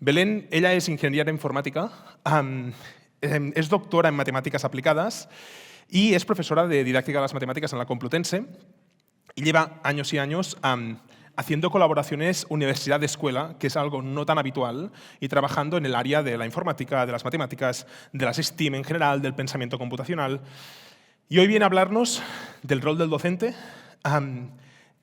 Belén, ella es ingeniera informática, es doctora en matemáticas aplicadas y es profesora de didáctica de las matemáticas en la Complutense y lleva años y años haciendo colaboraciones universidad-escuela, que es algo no tan habitual, y trabajando en el área de la informática, de las matemáticas, de las STEAM en general, del pensamiento computacional. Y hoy viene a hablarnos del rol del docente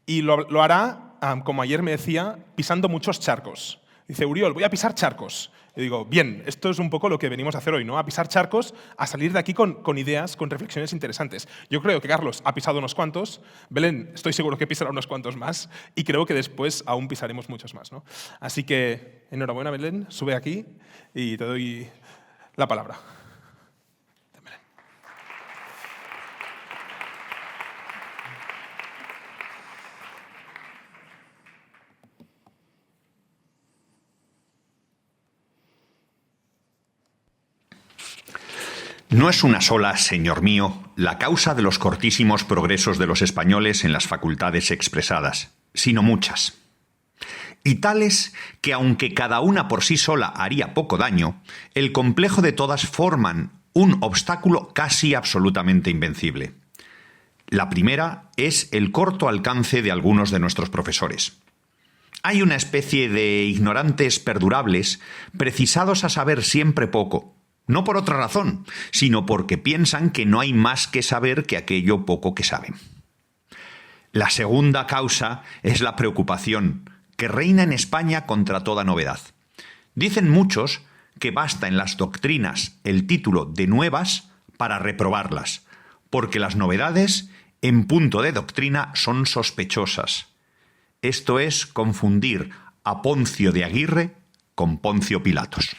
y lo hará, como ayer me decía, pisando muchos charcos. Dice, Uriol, voy a pisar charcos. Y digo, bien, esto es un poco lo que venimos a hacer hoy, ¿no? A pisar charcos, a salir de aquí con ideas, con reflexiones interesantes. Yo creo que Carlos ha pisado unos cuantos, Belén estoy seguro que pisará unos cuantos más y creo que después aún pisaremos muchos más, ¿no? Así que, enhorabuena, Belén, sube aquí y te doy la palabra. No es una sola, señor mío, la causa de los cortísimos progresos de los españoles en las facultades expresadas, sino muchas. Y tales que, aunque cada una por sí sola haría poco daño, el complejo de todas forman un obstáculo casi absolutamente invencible. La primera es el corto alcance de algunos de nuestros profesores. Hay una especie de ignorantes perdurables, precisados a saber siempre poco, no por otra razón, sino porque piensan que no hay más que saber que aquello poco que saben. La segunda causa es la preocupación, que reina en España contra toda novedad. Dicen muchos que basta en las doctrinas el título de nuevas para reprobarlas, porque las novedades, en punto de doctrina, son sospechosas. Esto es confundir a Poncio de Aguirre con Poncio Pilatos.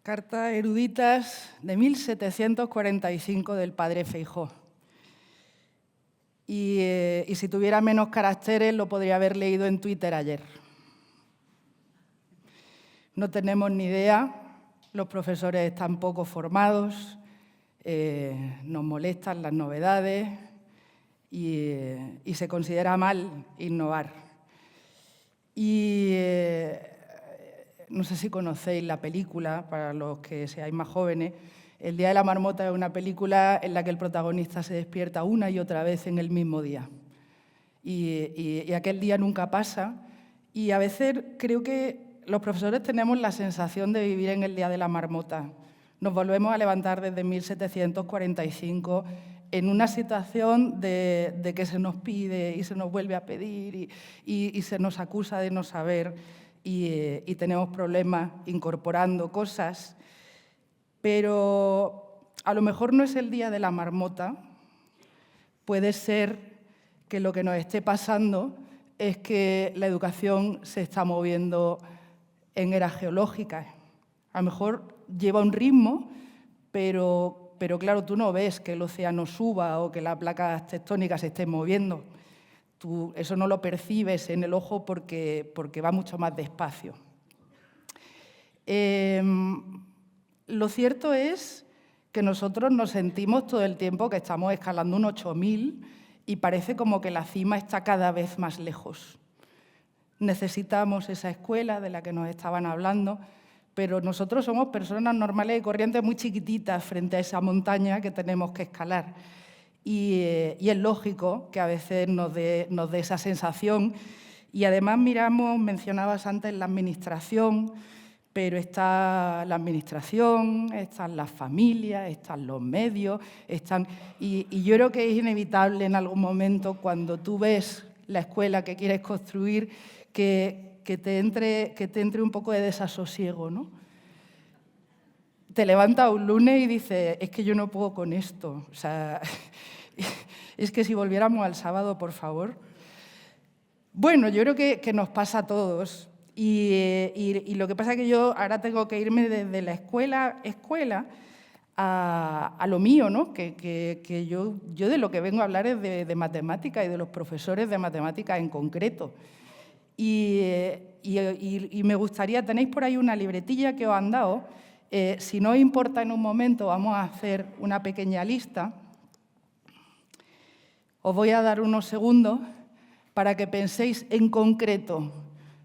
Cartas eruditas de 1745 del padre Feijóo. Y si tuviera menos caracteres lo podría haber leído en Twitter ayer. No tenemos ni idea, los profesores están poco formados, nos molestan las novedades y se considera mal innovar. Y no sé si conocéis la película, para los que seáis más jóvenes. El Día de la Marmota es una película en la que el protagonista se despierta una y otra vez en el mismo día. Y aquel día nunca pasa. Y a veces creo que los profesores tenemos la sensación de vivir en el Día de la Marmota. Nos volvemos a levantar desde 1745 en una situación de que se nos pide y se nos vuelve a pedir y se nos acusa de no saber. Y tenemos problemas incorporando cosas, pero a lo mejor no es el Día de la Marmota. Puede ser que lo que nos esté pasando es que la educación se está moviendo en eras geológicas. A lo mejor lleva un ritmo, pero claro, tú no ves que el océano suba o que las placas tectónicas se estén moviendo. Tú eso no lo percibes en el ojo porque va mucho más despacio. Lo cierto es que nosotros nos sentimos todo el tiempo que estamos escalando un 8000 y parece como que la cima está cada vez más lejos. Necesitamos esa escuela de la que nos estaban hablando, pero nosotros somos personas normales y corrientes muy chiquititas frente a esa montaña que tenemos que escalar. Y es lógico que a veces nos dé esa sensación. Y además mencionabas antes la administración, pero está la administración, están las familias, están los medios, y yo creo que es inevitable en algún momento cuando tú ves la escuela que quieres construir que te entre un poco de desasosiego, ¿no? Te levantas un lunes y dices, es que yo no puedo con esto. O sea, es que si volviéramos al sábado, por favor. Bueno, yo creo que nos pasa a todos. Y lo que pasa es que yo ahora tengo que irme desde la escuela a lo mío, ¿no? Que yo de lo que vengo a hablar es de matemática y de los profesores de matemática en concreto. Y me gustaría, tenéis por ahí una libretilla que os han dado. Si no os importa en un momento, vamos a hacer una pequeña lista Os voy a dar unos segundos para que penséis en concreto,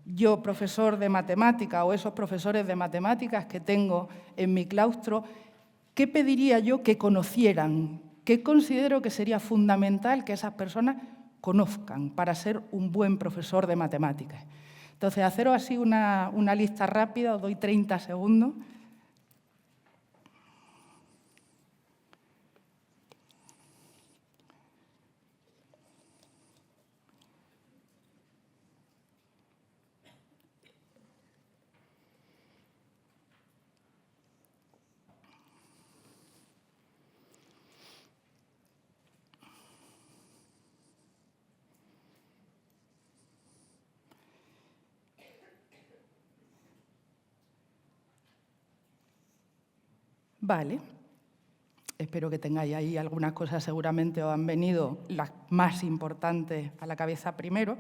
yo, profesor de matemática, o esos profesores de matemáticas que tengo en mi claustro, ¿qué pediría yo que conocieran? ¿Qué considero que sería fundamental que esas personas conozcan para ser un buen profesor de matemáticas? Entonces, haceros así una lista rápida, os doy 30 segundos. Vale. Espero que tengáis ahí algunas cosas, seguramente os han venido las más importantes a la cabeza primero.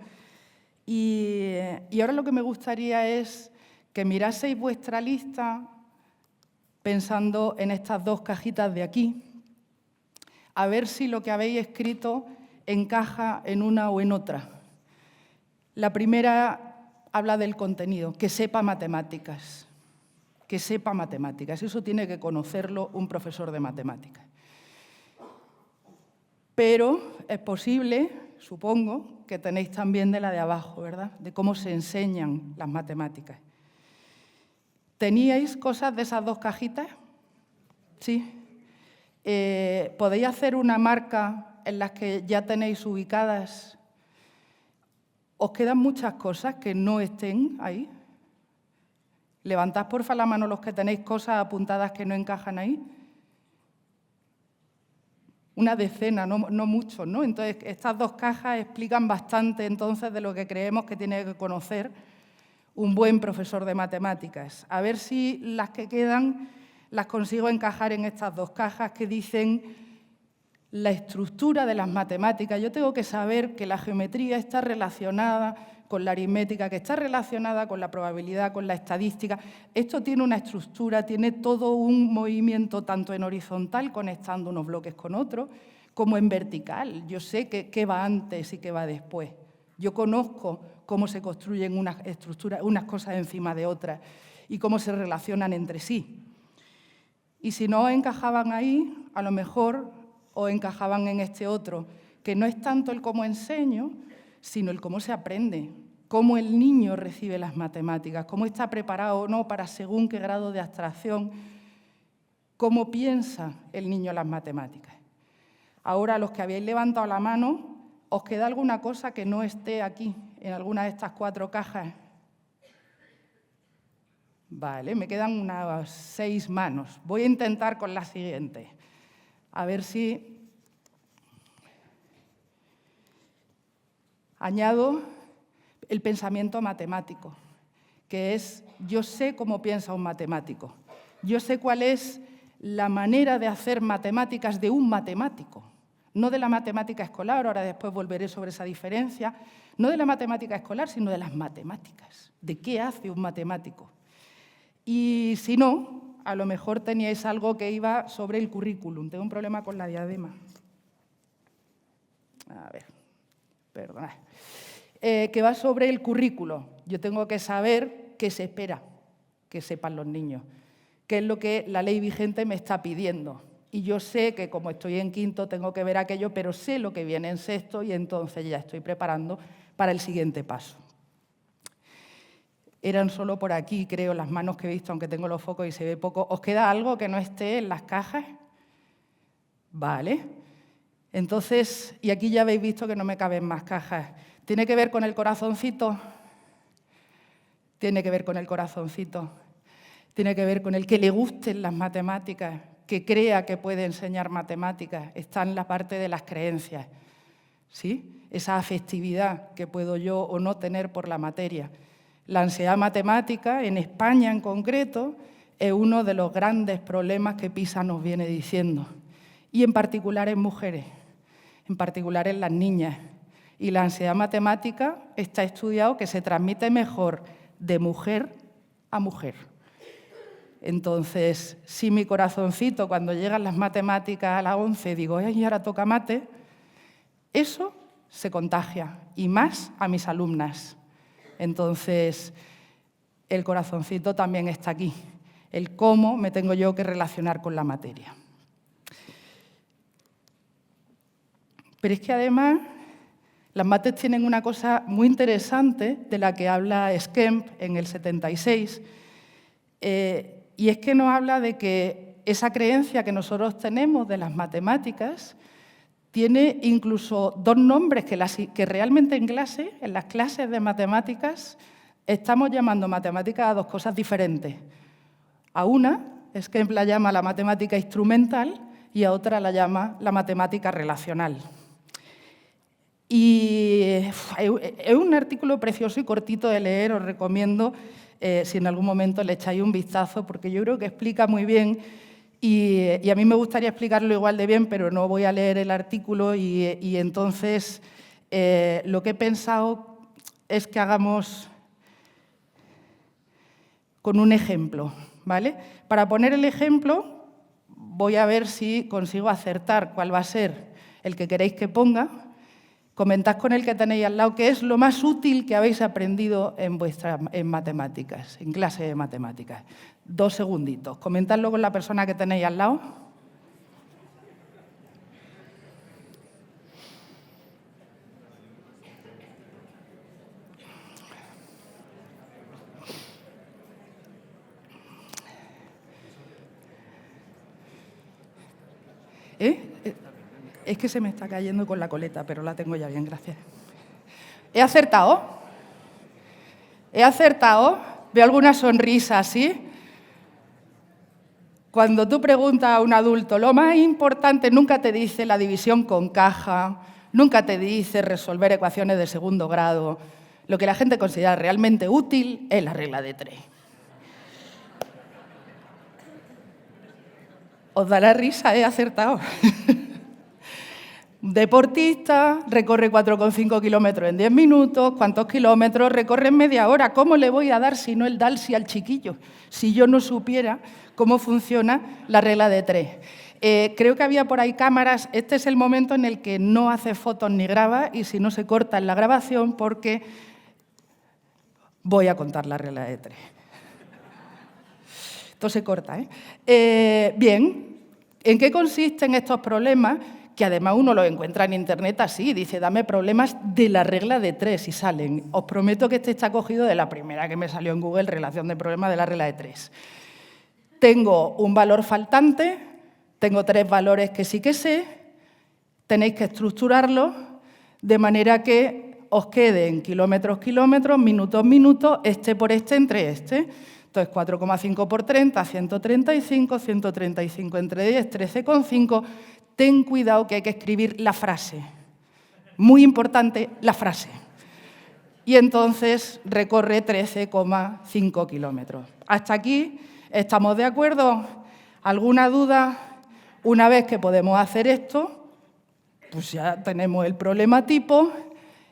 Y ahora lo que me gustaría es que miraseis vuestra lista pensando en estas dos cajitas de aquí, a ver si lo que habéis escrito encaja en una o en otra. La primera habla del contenido, que sepa matemáticas. Que sepa matemáticas. Eso tiene que conocerlo un profesor de matemáticas. Pero es posible, supongo, que tenéis también de la de abajo, ¿verdad? De cómo se enseñan las matemáticas. ¿Teníais cosas de esas dos cajitas? Sí. ¿Podéis hacer una marca en las que ya tenéis ubicadas? ¿Os quedan muchas cosas que no estén ahí? Levantad, porfa, la mano los que tenéis cosas apuntadas que no encajan ahí. Una decena, no mucho, ¿no? Entonces, estas dos cajas explican bastante, entonces, de lo que creemos que tiene que conocer un buen profesor de matemáticas. A ver si las que quedan las consigo encajar en estas dos cajas que dicen la estructura de las matemáticas. Yo tengo que saber que la geometría está relacionada con la aritmética, que está relacionada con la probabilidad, con la estadística. Esto tiene una estructura, tiene todo un movimiento tanto en horizontal, conectando unos bloques con otros, como en vertical. Yo sé qué va antes y qué va después. Yo conozco cómo se construyen unas estructuras, unas cosas encima de otras y cómo se relacionan entre sí. Y si no encajaban ahí, a lo mejor o encajaban en este otro, que no es tanto el cómo enseño, sino el cómo se aprende, cómo el niño recibe las matemáticas, cómo está preparado o no para según qué grado de abstracción, cómo piensa el niño las matemáticas. Ahora, los que habéis levantado la mano, ¿os queda alguna cosa que no esté aquí, en alguna de estas 4 cajas? Vale, me quedan unas 6 manos. Voy a intentar con la siguiente. A ver si añado el pensamiento matemático, que es, yo sé cómo piensa un matemático. Yo sé cuál es la manera de hacer matemáticas de un matemático. No de la matemática escolar, ahora después volveré sobre esa diferencia. No de la matemática escolar, sino de las matemáticas. ¿De qué hace un matemático? Y si no, a lo mejor teníais algo que iba sobre el currículum. Tengo un problema con la diadema. A ver, perdonad. Que va sobre el currículo. Yo tengo que saber qué se espera que sepan los niños, qué es lo que la ley vigente me está pidiendo. Y yo sé que como estoy en quinto tengo que ver aquello, pero sé lo que viene en sexto y entonces ya estoy preparando para el siguiente paso. Eran solo por aquí, creo, las manos que he visto, aunque tengo los focos y se ve poco. ¿Os queda algo que no esté en las cajas? Vale. Entonces, y aquí ya habéis visto que no me caben más cajas. ¿Tiene que ver con el corazoncito? Tiene que ver con el corazoncito. Tiene que ver con el que le gusten las matemáticas, que crea que puede enseñar matemáticas. Está en la parte de las creencias, ¿sí? Esa afectividad que puedo yo o no tener por la materia. La ansiedad matemática, en España en concreto, es uno de los grandes problemas que PISA nos viene diciendo. Y en particular en mujeres, en particular en las niñas. Y la ansiedad matemática está estudiado que se transmite mejor de mujer a mujer. Entonces, si mi corazoncito, cuando llegan las matemáticas a las 11, digo, ay, ahora toca mate, Eso se contagia, y más a mis alumnas. Entonces, el corazoncito también está aquí, el cómo me tengo yo que relacionar con la materia. Pero es que además las mates tienen una cosa muy interesante de la que habla Schempp en el 76, y es que nos habla de que esa creencia que nosotros tenemos de las matemáticas tiene incluso dos nombres que realmente en las clases de matemáticas, estamos llamando matemáticas a dos cosas diferentes. A una, Schempp la llama la matemática instrumental y a otra la llama la matemática relacional. Y es un artículo precioso y cortito de leer, os recomiendo si en algún momento le echáis un vistazo, porque yo creo que explica muy bien. Y a mí me gustaría explicarlo igual de bien, pero no voy a leer el artículo y entonces lo que he pensado es que hagamos con un ejemplo, ¿vale? Para poner el ejemplo, voy a ver si consigo acertar cuál va a ser el que queréis que ponga. Comentad con el que tenéis al lado qué es lo más útil que habéis aprendido en matemáticas, en clase de matemáticas. 2 segunditos. Comentadlo con la persona que tenéis al lado. Es que se me está cayendo con la coleta, pero la tengo ya bien, gracias. ¿He acertado? ¿He acertado? Veo alguna sonrisa, ¿sí? Cuando tú preguntas a un adulto, lo más importante nunca te dice la división con caja, nunca te dice resolver ecuaciones de segundo grado. Lo que la gente considera realmente útil es la regla de 3. ¿Os da la risa? He acertado. Deportista, recorre 4,5 kilómetros en 10 minutos. ¿Cuántos kilómetros recorre en media hora? ¿Cómo le voy a dar si no el DALSI al chiquillo? Si yo no supiera cómo funciona la regla de 3. Creo que había por ahí cámaras. Este es el momento en el que no hace fotos ni graba y si no se corta en la grabación porque voy a contar la regla de 3. Esto se corta, ¿eh? Bien, ¿en qué consisten estos problemas? Que además uno los encuentra en Internet así, dice, dame problemas de la regla de 3 y salen. Os prometo que este está cogido de la primera que me salió en Google, relación de problemas de la regla de 3. Tengo un valor faltante, tengo 3 valores que sí que sé, tenéis que estructurarlos de manera que os queden kilómetros, kilómetros, minutos, minutos, este por este entre este. Entonces, 4,5 por 30, 135, 135 entre 10, 13,5. Ten cuidado que hay que escribir la frase. Muy importante, la frase. Y entonces recorre 13,5 kilómetros. Hasta aquí, ¿estamos de acuerdo? ¿Alguna duda? Una vez que podemos hacer esto, pues ya tenemos el problema tipo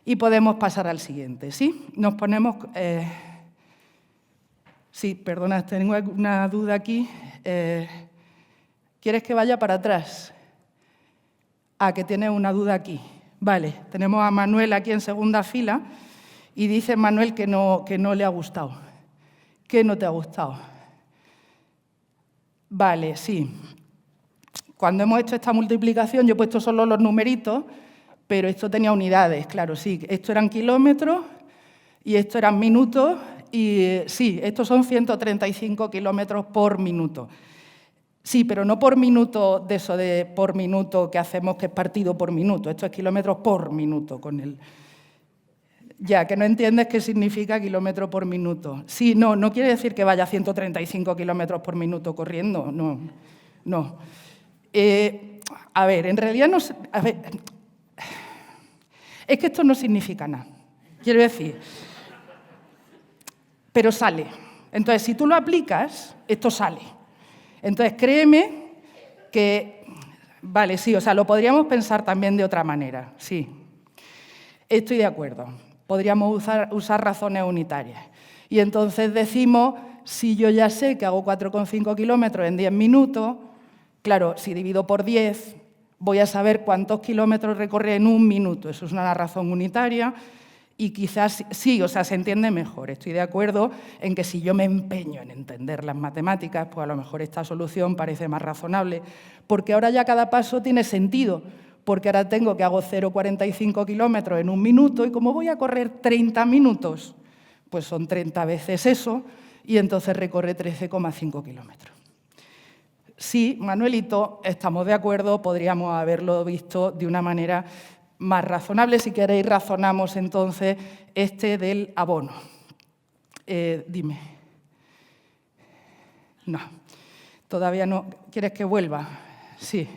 y podemos pasar al siguiente, ¿sí? Nos ponemos... Sí, perdona, tengo una duda aquí. ¿Quieres que vaya para atrás? Que tienes una duda aquí. Vale, tenemos a Manuel aquí en segunda fila y dice Manuel que no le ha gustado. ¿Qué no te ha gustado? Vale, sí. Cuando hemos hecho esta multiplicación, yo he puesto solo los numeritos, pero esto tenía unidades, claro, sí. Esto eran kilómetros y esto eran minutos y sí, estos son 135 kilómetros por minuto. Sí, pero no por minuto de eso de por minuto que hacemos que es partido por minuto. Esto es kilómetros por minuto con el... Ya, que no entiendes qué significa kilómetro por minuto. Sí, no quiere decir que vaya a 135 kilómetros por minuto corriendo, no. A ver, en realidad no... A ver, es que esto no significa nada, quiero decir. Pero sale. Entonces, si tú lo aplicas, esto sale. Entonces, créeme que, vale, sí, o sea, lo podríamos pensar también de otra manera, sí. Estoy de acuerdo. Podríamos usar razones unitarias. Y entonces decimos, si yo ya sé que hago 4,5 kilómetros en 10 minutos, claro, si divido por 10, voy a saber cuántos kilómetros recorre en un minuto. Eso es una razón unitaria y quizás sí, o sea, se entiende mejor. Estoy de acuerdo en que si yo me empeño en entender las matemáticas, pues a lo mejor esta solución parece más razonable, porque ahora ya cada paso tiene sentido, porque ahora tengo que hago 0,45 kilómetros en un minuto y como voy a correr 30 minutos, pues son 30 veces eso y entonces recorre 13,5 kilómetros. Sí, Manuelito, estamos de acuerdo, podríamos haberlo visto de una manera más razonable. Si queréis, razonamos entonces del abono. Dime. No, todavía no. ¿Quieres que vuelva? Sí.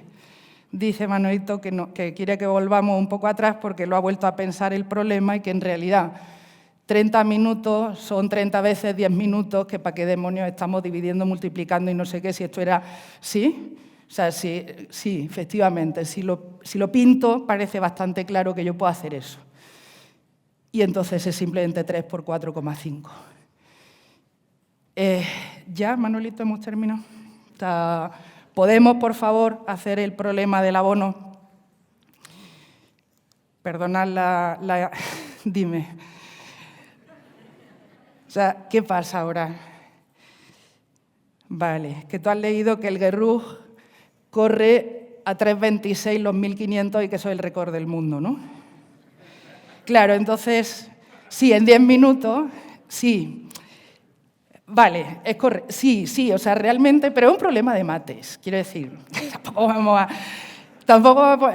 Dice Manuelito que, no, que quiere que volvamos un poco atrás porque lo ha vuelto a pensar el problema y que en realidad 30 minutos son 30 veces 10 minutos, que para qué demonios estamos dividiendo, multiplicando y no sé qué, si esto era... ¿Sí? O sea, sí, efectivamente, si lo pinto parece bastante claro que yo puedo hacer eso. Y entonces es simplemente 3 por 4,5. ¿Ya, Manuelito, hemos terminado? O sea, ¿podemos, por favor, hacer el problema del abono? Perdonad Dime. O sea, ¿qué pasa ahora? Vale, que tú has leído que el Guerrouj corre a 3,26 los 1.500 y que eso es el récord del mundo, ¿no? Claro, entonces, sí, en 10 minutos, sí. Vale, es correcto. Sí, o sea, realmente, pero es un problema de mates, quiero decir.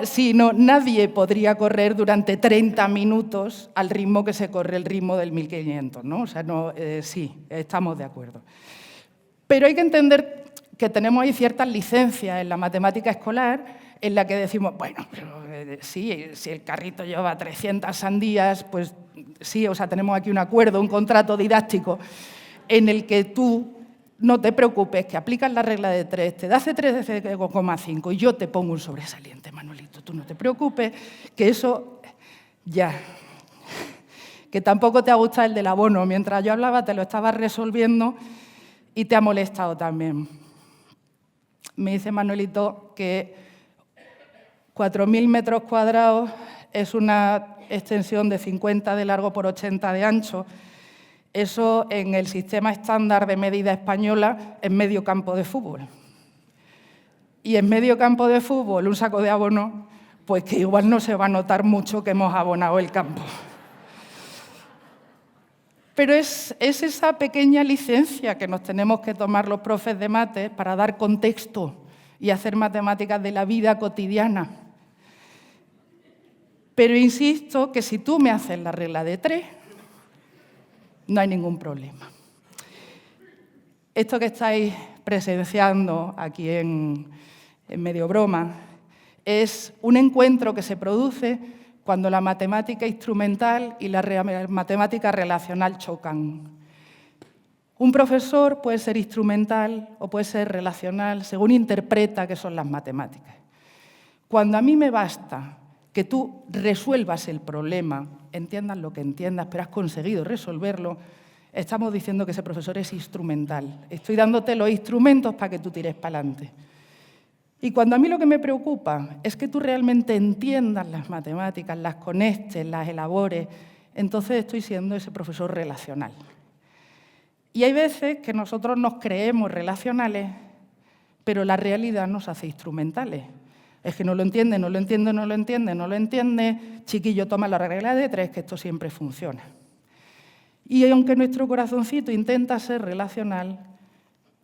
Sí, no, nadie podría correr durante 30 minutos al ritmo que se corre el ritmo del 1.500, ¿no? O sea, no, sí, estamos de acuerdo. Pero hay que entender que tenemos ahí ciertas licencias en la matemática escolar en la que decimos, bueno, pero sí, si el carrito lleva 300 sandías, pues sí, o sea, tenemos aquí un acuerdo, un contrato didáctico en el que tú no te preocupes, que aplicas la regla de 3, te da C3,5 y yo te pongo un sobresaliente, Manuelito, tú no te preocupes, que eso ya, que tampoco te ha gustado el del abono, mientras yo hablaba te lo estabas resolviendo y te ha molestado también. Me dice Manuelito que 4.000 metros cuadrados es una extensión de 50 de largo por 80 de ancho. Eso en el sistema estándar de medida española es medio campo de fútbol. Y en medio campo de fútbol, un saco de abono, pues que igual no se va a notar mucho que hemos abonado el campo. Pero es esa pequeña licencia que nos tenemos que tomar los profes de mates para dar contexto y hacer matemáticas de la vida cotidiana. Pero insisto que si tú me haces la regla de 3, no hay ningún problema. Esto que estáis presenciando aquí en medio broma es un encuentro que se produce cuando la matemática instrumental y la matemática relacional chocan. Un profesor puede ser instrumental o puede ser relacional según interpreta qué son las matemáticas. Cuando a mí me basta que tú resuelvas el problema, entiendas lo que entiendas, pero has conseguido resolverlo, estamos diciendo que ese profesor es instrumental. Estoy dándote los instrumentos para que tú tires para adelante. Y cuando a mí lo que me preocupa es que tú realmente entiendas las matemáticas, las conectes, las elabores, entonces estoy siendo ese profesor relacional. Y hay veces que nosotros nos creemos relacionales, pero la realidad nos hace instrumentales. Es que no lo entiende, no lo entiende, no lo entiende, no lo entiende. Chiquillo, toma la regla de 3, que esto siempre funciona. Y aunque nuestro corazoncito intenta ser relacional,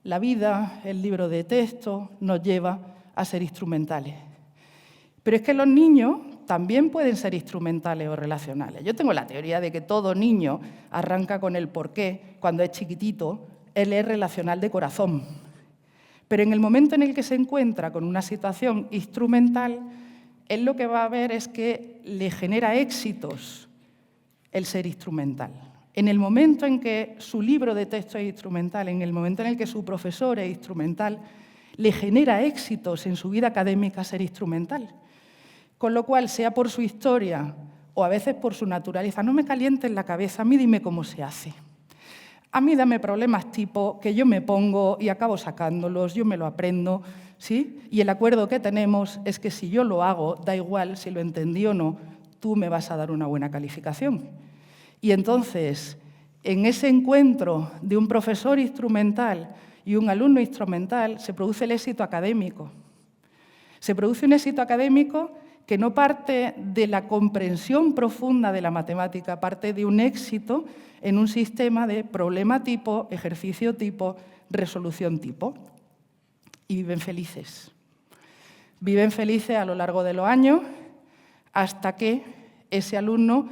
la vida, el libro de texto, nos lleva a ser instrumentales. Pero es que los niños también pueden ser instrumentales o relacionales. Yo tengo la teoría de que todo niño arranca con el porqué. Cuando es chiquitito, él es relacional de corazón. Pero en el momento en el que se encuentra con una situación instrumental, él lo que va a ver es que le genera éxitos el ser instrumental. En el momento en que su libro de texto es instrumental, en el momento en el que su profesor es instrumental, le genera éxitos en su vida académica ser instrumental. Con lo cual, sea por su historia o a veces por su naturaleza, no me calientes la cabeza, a mí dime cómo se hace. A mí dame problemas tipo que yo me pongo y acabo sacándolos, yo me lo aprendo, ¿sí? Y el acuerdo que tenemos es que si yo lo hago, da igual si lo entendí o no, tú me vas a dar una buena calificación. Y entonces, en ese encuentro de un profesor instrumental y un alumno instrumental, se produce el éxito académico. Se produce un éxito académico que no parte de la comprensión profunda de la matemática, parte de un éxito en un sistema de problema tipo, ejercicio tipo, resolución tipo. Y viven felices. Viven felices a lo largo de los años hasta que ese alumno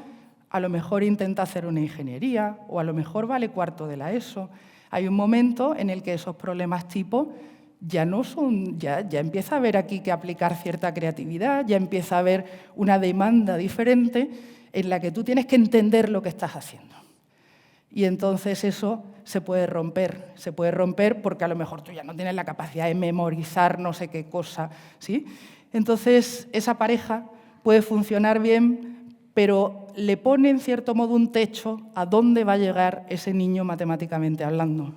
a lo mejor intenta hacer una ingeniería o a lo mejor vale cuarto de la ESO. Hay un momento en el que esos problemas tipo ya no son, ya empieza a haber aquí que aplicar cierta creatividad, ya empieza a haber una demanda diferente en la que tú tienes que entender lo que estás haciendo. Y entonces eso se puede romper porque a lo mejor tú ya no tienes la capacidad de memorizar no sé qué cosa, ¿sí? Entonces esa pareja puede funcionar bien, pero le pone en cierto modo un techo a dónde va a llegar ese niño matemáticamente hablando.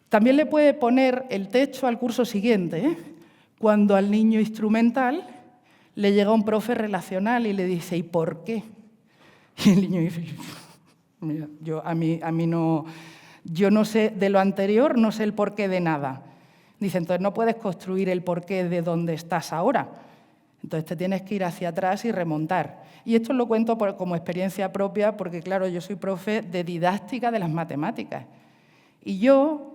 También le puede poner el techo al curso siguiente, ¿eh? Cuando al niño instrumental le llega un profe relacional y le dice, ¿y por qué? Y el niño dice, mira, yo no sé de lo anterior, no sé el porqué de nada. Dice, entonces no puedes construir el porqué de dónde estás ahora. Entonces te tienes que ir hacia atrás y remontar. Y esto lo cuento como experiencia propia porque, claro, yo soy profe de didáctica de las matemáticas. Y yo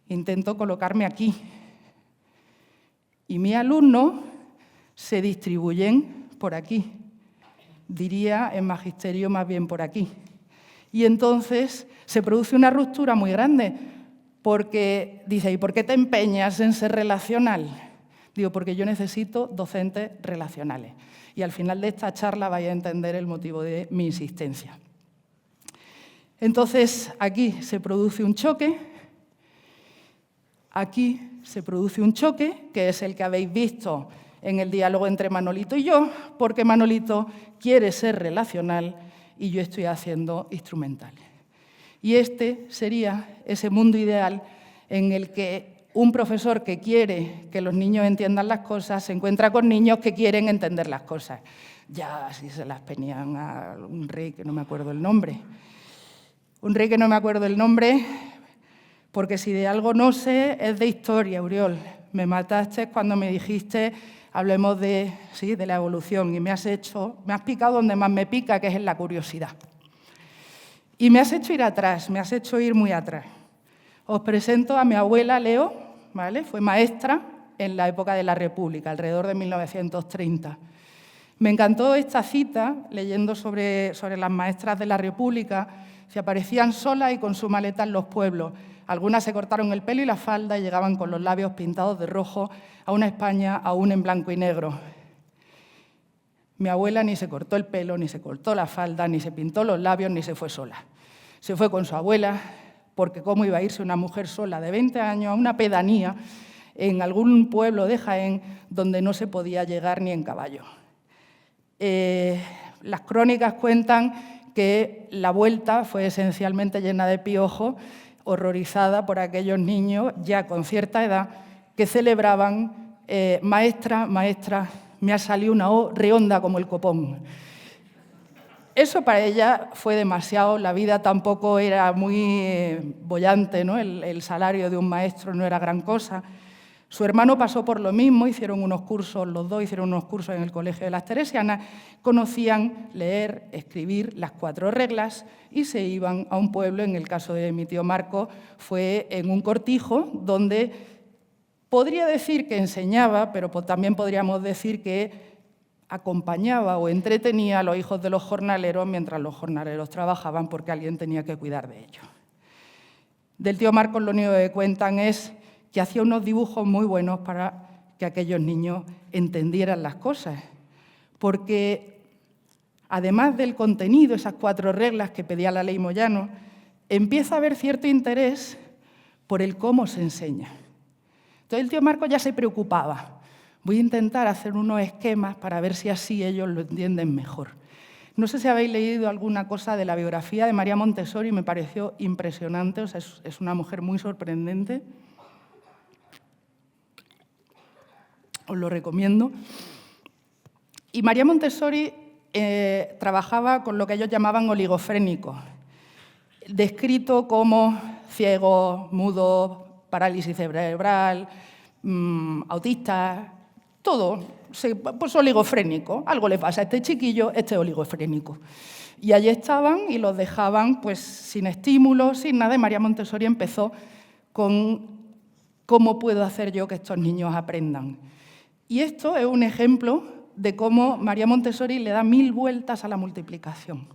intento colocarme aquí. Y mis alumnos se distribuyen por aquí. Diría en magisterio más bien por aquí. Y entonces se produce una ruptura muy grande porque dice, ¿y por qué te empeñas en ser relacional? Digo, porque yo necesito docentes relacionales. Y al final de esta charla vais a entender el motivo de mi insistencia. Entonces, aquí se produce un choque. Aquí se produce un choque, que es el que habéis visto en el diálogo entre Manolito y yo, porque Manolito quiere ser relacional y yo estoy haciendo instrumental. Y este sería ese mundo ideal en el que un profesor que quiere que los niños entiendan las cosas se encuentra con niños que quieren entender las cosas. Ya así se las peñan a un rey que no me acuerdo el nombre. Un rey que no me acuerdo el nombre, porque si de algo no sé es de historia, Uriol. Me mataste cuando me dijiste, hablemos de la evolución, y me has picado donde más me pica, que es en la curiosidad. Y me has hecho ir atrás, me has hecho ir muy atrás. Os presento a mi abuela Leo, ¿vale? Fue maestra en la época de la República, alrededor de 1930. Me encantó esta cita, leyendo sobre las maestras de la República, se aparecían solas y con su maleta en los pueblos. Algunas se cortaron el pelo y la falda y llegaban con los labios pintados de rojo a una España aún en blanco y negro. Mi abuela ni se cortó el pelo, ni se cortó la falda, ni se pintó los labios, ni se fue sola. Se fue con su abuela, porque cómo iba a irse una mujer sola de 20 años a una pedanía en algún pueblo de Jaén donde no se podía llegar ni en caballo. Las crónicas cuentan que la vuelta fue esencialmente llena de piojos, horrorizada por aquellos niños ya con cierta edad que celebraban maestra, maestra, me ha salido una O redonda como el copón. Eso para ella fue demasiado, la vida tampoco era muy boyante, ¿no? El salario de un maestro no era gran cosa. Su hermano pasó por lo mismo, hicieron unos cursos, los dos hicieron unos cursos en el Colegio de las Teresianas, conocían leer, escribir las 4 reglas y se iban a un pueblo, en el caso de mi tío Marco, fue en un cortijo donde podría decir que enseñaba, pero también podríamos decir que acompañaba o entretenía a los hijos de los jornaleros mientras los jornaleros trabajaban porque alguien tenía que cuidar de ellos. Del tío Marcos lo único que cuentan es que hacía unos dibujos muy buenos para que aquellos niños entendieran las cosas, porque además del contenido, esas 4 reglas que pedía la ley Moyano, empieza a haber cierto interés por el cómo se enseña. Entonces el tío Marcos ya se preocupaba. Voy a intentar hacer unos esquemas para ver si así ellos lo entienden mejor. No sé si habéis leído alguna cosa de la biografía de María Montessori, me pareció impresionante, o sea, es una mujer muy sorprendente. os lo recomiendo. Y María Montessori trabajaba con lo que ellos llamaban oligofrénicos, descrito como ciegos, mudos, parálisis cerebral, autistas, todo, pues oligofrénico. Algo le pasa a este chiquillo, este es oligofrénico. Y allí estaban y los dejaban pues sin estímulos, sin nada, y María Montessori empezó con cómo puedo hacer yo que estos niños aprendan. Y esto es un ejemplo de cómo María Montessori le da 1000 vueltas a la multiplicación.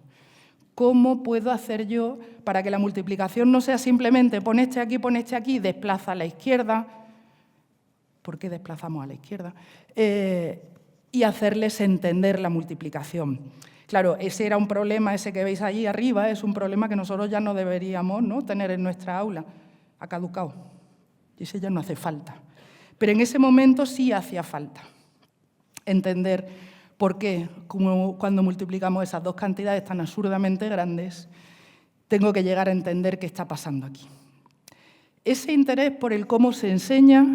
¿Cómo puedo hacer yo para que la multiplicación no sea simplemente pon este aquí, desplaza a la izquierda? ¿Por qué desplazamos a la izquierda? Y hacerles entender la multiplicación. Claro, ese era un problema, ese que veis allí arriba, es un problema que nosotros ya no deberíamos, ¿no?, tener en nuestra aula. Ha caducado. Y ese ya no hace falta. Pero en ese momento sí hacía falta entender por qué, como cuando multiplicamos esas dos cantidades tan absurdamente grandes, tengo que llegar a entender qué está pasando aquí. Ese interés por el cómo se enseña,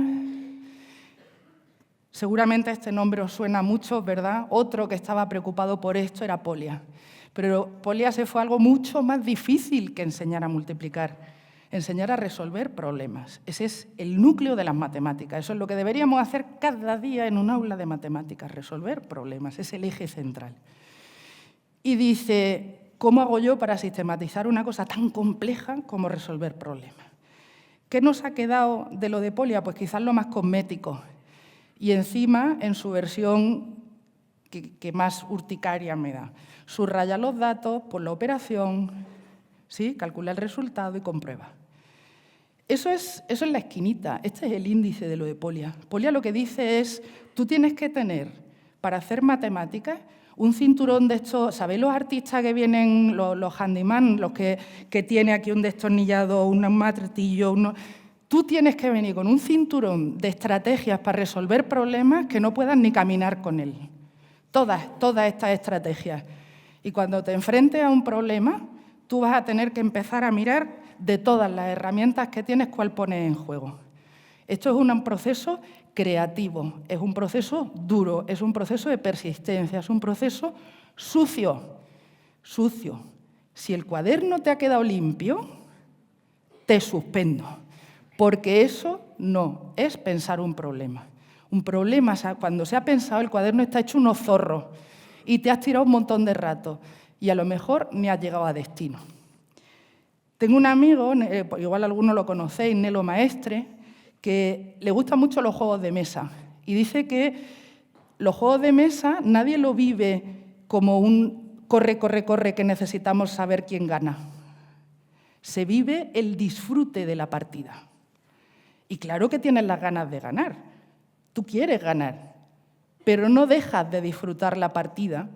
seguramente este nombre os suena a muchos, ¿verdad? Otro que estaba preocupado por esto era Polia. Pero Polia se fue algo mucho más difícil que enseñar a multiplicar. Enseñar a resolver problemas. Ese es el núcleo de las matemáticas. Eso es lo que deberíamos hacer cada día en un aula de matemáticas, resolver problemas. Es el eje central. Y dice, ¿cómo hago yo para sistematizar una cosa tan compleja como resolver problemas? ¿Qué nos ha quedado de lo de Polia? Pues quizás lo más cosmético. Y encima, en su versión que más urticaria me da. Subraya los datos por la operación, ¿sí?, calcula el resultado y comprueba. Eso es la esquinita, este es el índice de lo de Polia. Polia lo que dice es, tú tienes que tener, para hacer matemáticas, un cinturón de estos, ¿sabéis los artistas que vienen, los handyman, los que tiene aquí un destornillado, un martillo? Tú tienes que venir con un cinturón de estrategias para resolver problemas que no puedas ni caminar con él. Todas estas estrategias. Y cuando te enfrentes a un problema, tú vas a tener que empezar a mirar de todas las herramientas que tienes, cuál pones en juego. Esto es un proceso creativo, es un proceso duro, es un proceso de persistencia, es un proceso sucio. Sucio. Si el cuaderno te ha quedado limpio, te suspendo, porque eso no es pensar un problema. Un problema, cuando se ha pensado, el cuaderno está hecho unos zorros y te has tirado un montón de rato y a lo mejor ni has llegado a destino. Tengo un amigo, igual algunos lo conocéis, Nelo Maestre, que le gustan mucho los juegos de mesa y dice que los juegos de mesa nadie lo vive como un corre, corre, corre que necesitamos saber quién gana. Se vive el disfrute de la partida. Y claro que tienes las ganas de ganar, tú quieres ganar, pero no dejas de disfrutar la partida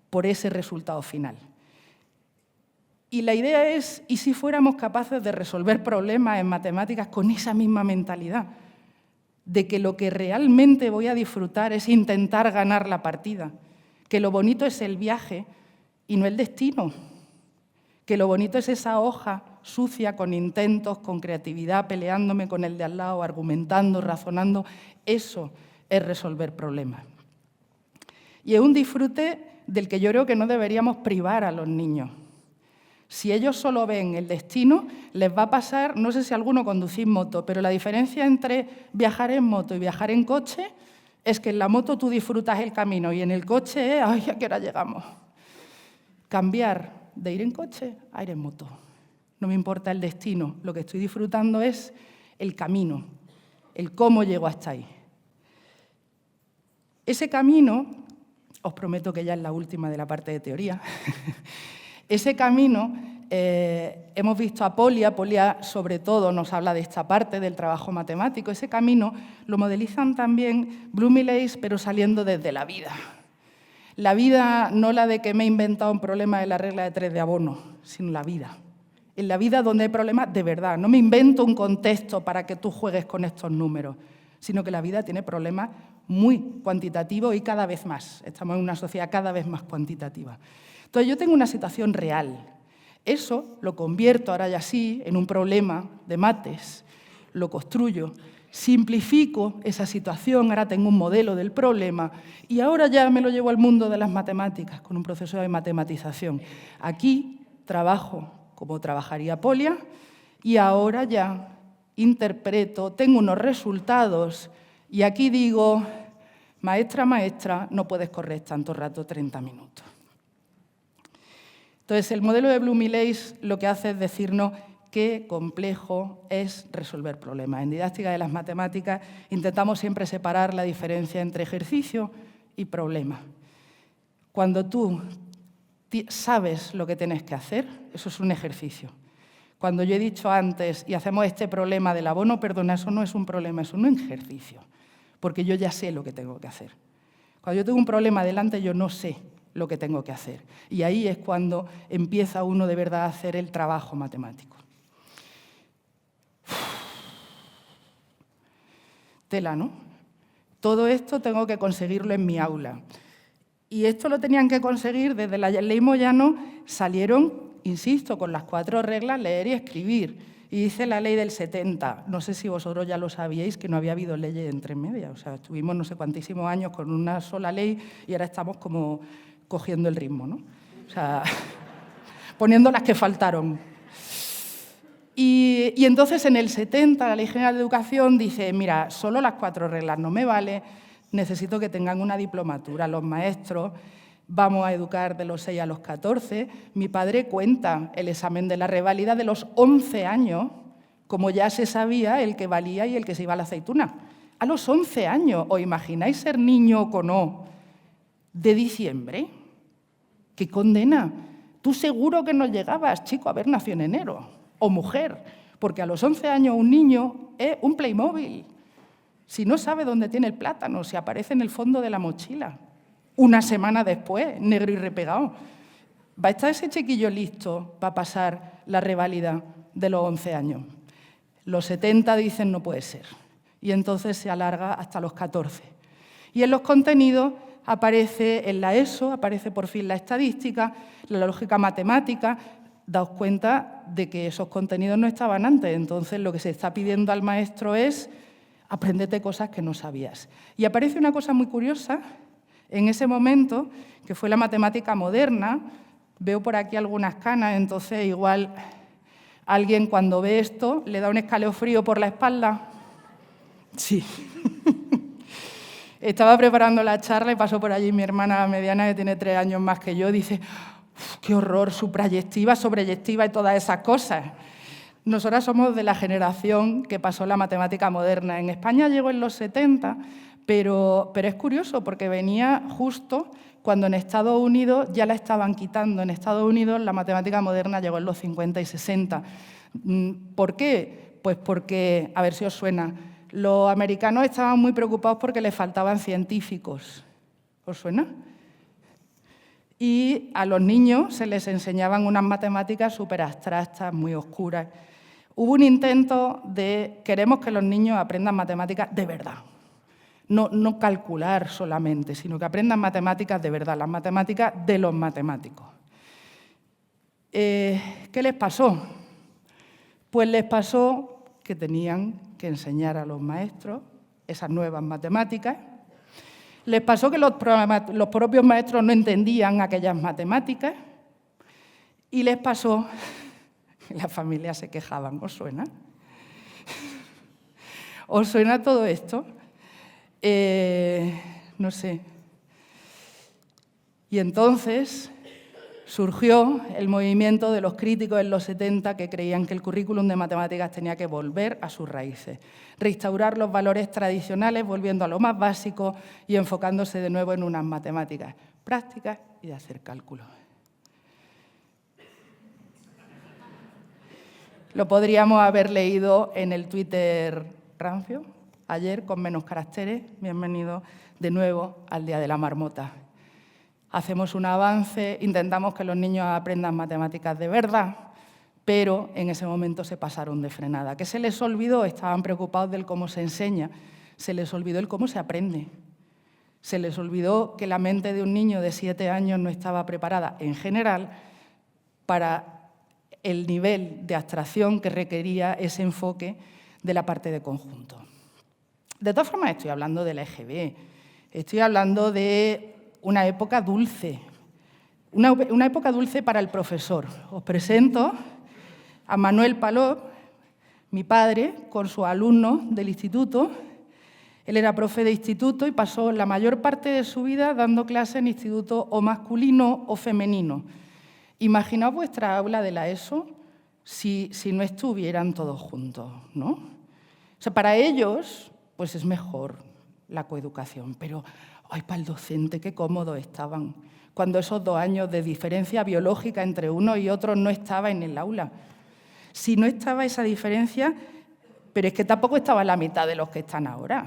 por ese resultado final. Y la idea es, ¿y si fuéramos capaces de resolver problemas en matemáticas con esa misma mentalidad? De que lo que realmente voy a disfrutar es intentar ganar la partida, que lo bonito es el viaje y no el destino, que lo bonito es esa hoja sucia con intentos, con creatividad, peleándome con el de al lado, argumentando, razonando. Eso es resolver problemas. Y es un disfrute del que yo creo que no deberíamos privar a los niños. Si ellos solo ven el destino, les va a pasar, no sé si alguno conducís moto, pero la diferencia entre viajar en moto y viajar en coche es que en la moto tú disfrutas el camino y en el coche es, ¡ay, a qué hora llegamos! Cambiar de ir en coche a ir en moto. No me importa el destino, lo que estoy disfrutando es el camino, el cómo llego hasta ahí. Ese camino, os prometo que ya es la última de la parte de teoría, ese camino, hemos visto a Polia sobre todo nos habla de esta parte del trabajo matemático, ese camino lo modelizan también Bloom y Leys, pero saliendo desde la vida. La vida no la de que me he inventado un problema de la regla de 3 de abono, sino la vida. En la vida donde hay problemas de verdad. No me invento un contexto para que tú juegues con estos números, sino que la vida tiene problemas muy cuantitativos y cada vez más. Estamos en una sociedad cada vez más cuantitativa. Entonces yo tengo una situación real. Eso lo convierto ahora ya sí en un problema de mates, lo construyo simplifico esa situación, ahora tengo un modelo del problema y ahora ya me lo llevo al mundo de las matemáticas con un proceso de matematización. Aquí trabajo como trabajaría Polia y ahora ya interpreto, tengo unos resultados y aquí digo, maestra, maestra, no puedes correr tanto rato, 30 minutos. Entonces, el modelo de Bloom y Leys lo que hace es decirnos qué complejo es resolver problemas. En didáctica de las matemáticas intentamos siempre separar la diferencia entre ejercicio y problema. Cuando tú sabes lo que tienes que hacer, eso es un ejercicio. Cuando yo he dicho antes, y hacemos este problema del abono, perdona, eso no es un problema, es un ejercicio, porque yo ya sé lo que tengo que hacer. Cuando yo tengo un problema delante, yo no sé lo que tengo que hacer. Y ahí es cuando empieza uno de verdad a hacer el trabajo matemático. Tela, ¿no? Todo esto tengo que conseguirlo en mi aula. Y esto lo tenían que conseguir desde la ley Moyano, salieron, insisto, con las 4 reglas, leer y escribir. Y dice la ley del 70, no sé si vosotros ya lo sabíais, que no había habido leyes entre medias. O sea, estuvimos no sé cuantísimos años con una sola ley y ahora estamos como cogiendo el ritmo, ¿no? O sea, poniendo las que faltaron. Y entonces en el 70 la Ley General de Educación dice, mira, solo las 4 reglas no me vale, necesito que tengan una diplomatura los maestros, vamos a educar de los 6 a los 14. Mi padre cuenta el examen de la reválida de los 11 años, como ya se sabía el que valía y el que se iba a la aceituna. A los 11 años, ¿os imagináis ser niño o no de diciembre? ¡Qué condena! Tú seguro que no llegabas, chico, a haber nacido en enero. O mujer, porque a los 11 años un niño es un Playmobil. Si no sabe dónde tiene el plátano, se aparece en el fondo de la mochila. Una semana después, negro y repegado. ¿Va a estar ese chiquillo listo para pasar la reválida de los 11 años? Los 70 dicen no puede ser. Y entonces se alarga hasta los 14. Y en los contenidos aparece en la ESO, aparece por fin la estadística, la lógica matemática. Daos cuenta de que esos contenidos no estaban antes, entonces lo que se está pidiendo al maestro es apréndete cosas que no sabías. Y aparece una cosa muy curiosa en ese momento, que fue la matemática moderna. Veo por aquí algunas canas, entonces igual alguien cuando ve esto le da un escalofrío por la espalda. Sí. Estaba preparando la charla y pasó por allí mi hermana mediana, que tiene 3 años más que yo, dice, qué horror, suprayectiva, sobreyectiva y todas esas cosas. Nosotras somos de la generación que pasó la matemática moderna. En España llegó en los 70, pero es curioso porque venía justo cuando en Estados Unidos ya la estaban quitando. En Estados Unidos la matemática moderna llegó en los 50 y 60. ¿Por qué? Pues porque, a ver si os suena, los americanos estaban muy preocupados porque les faltaban científicos. ¿Os suena? Y a los niños se les enseñaban unas matemáticas súper abstractas, muy oscuras. Hubo un intento de queremos que los niños aprendan matemáticas de verdad. No calcular solamente, sino que aprendan matemáticas de verdad, las matemáticas de los matemáticos. ¿Qué les pasó? Pues les pasó que tenían que enseñar a los maestros esas nuevas matemáticas. Les pasó que los propios maestros no entendían aquellas matemáticas y les pasó que las familias se quejaban. ¿Os suena? ¿Os suena todo esto? No sé. Y entonces surgió el movimiento de los críticos en los 70 que creían que el currículum de matemáticas tenía que volver a sus raíces, restaurar los valores tradicionales volviendo a lo más básico y enfocándose de nuevo en unas matemáticas prácticas y de hacer cálculos. Lo podríamos haber leído en el Twitter rancio, ayer con menos caracteres. Bienvenido de nuevo al Día de la Marmota. Hacemos un avance, intentamos que los niños aprendan matemáticas de verdad, pero en ese momento se pasaron de frenada. ¿Qué se les olvidó? Estaban preocupados del cómo se enseña, se les olvidó el cómo se aprende. Se les olvidó que la mente de un niño de 7 años no estaba preparada, en general, para el nivel de abstracción que requería ese enfoque de la parte de conjunto. De todas formas, estoy hablando del EGB, estoy hablando de una época dulce, una época dulce para el profesor. Os presento a Manuel Palop, mi padre, con sus alumnos del instituto. Él era profe de instituto y pasó la mayor parte de su vida dando clases en instituto o masculino o femenino. Imaginaos vuestra aula de la ESO si no estuvieran todos juntos, ¿no? O sea, para ellos, pues es mejor la coeducación, pero ay, para el docente, qué cómodos estaban cuando esos 2 años de diferencia biológica entre uno y otro no estaba en el aula. Si no estaba esa diferencia, pero es que tampoco estaba la mitad de los que están ahora,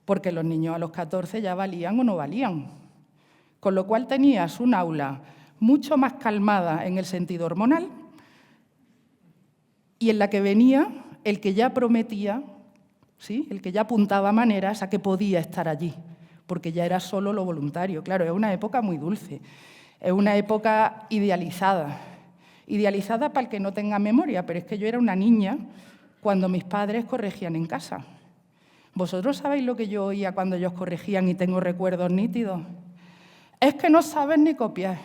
porque los niños a los 14 ya valían o no valían. Con lo cual tenías un aula mucho más calmada en el sentido hormonal y en la que venía el que ya prometía, ¿sí?, el que ya apuntaba maneras a que podía estar allí, porque ya era solo lo voluntario. Claro, es una época muy dulce, es una época idealizada para el que no tenga memoria, pero es que yo era una niña cuando mis padres corregían en casa. ¿Vosotros sabéis lo que yo oía cuando ellos corregían y tengo recuerdos nítidos? Es que no saben ni copiar.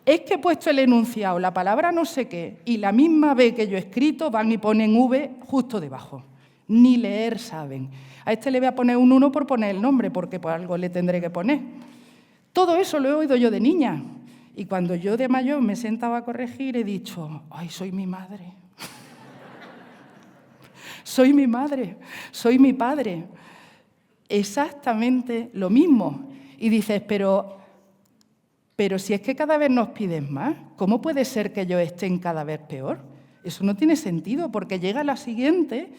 Es que he puesto el enunciado, la palabra no sé qué, y la misma B que yo he escrito van y ponen V justo debajo. Ni leer saben. A este le voy a poner un 1 por poner el nombre, porque por algo le tendré que poner. Todo eso lo he oído yo de niña. Y cuando yo de mayor me sentaba a corregir, he dicho, ¡ay, soy mi madre! Soy mi madre, soy mi padre. Exactamente lo mismo. Y dices, pero si es que cada vez nos piden más, ¿cómo puede ser que ellos estén cada vez peor? Eso no tiene sentido, porque llega la siguiente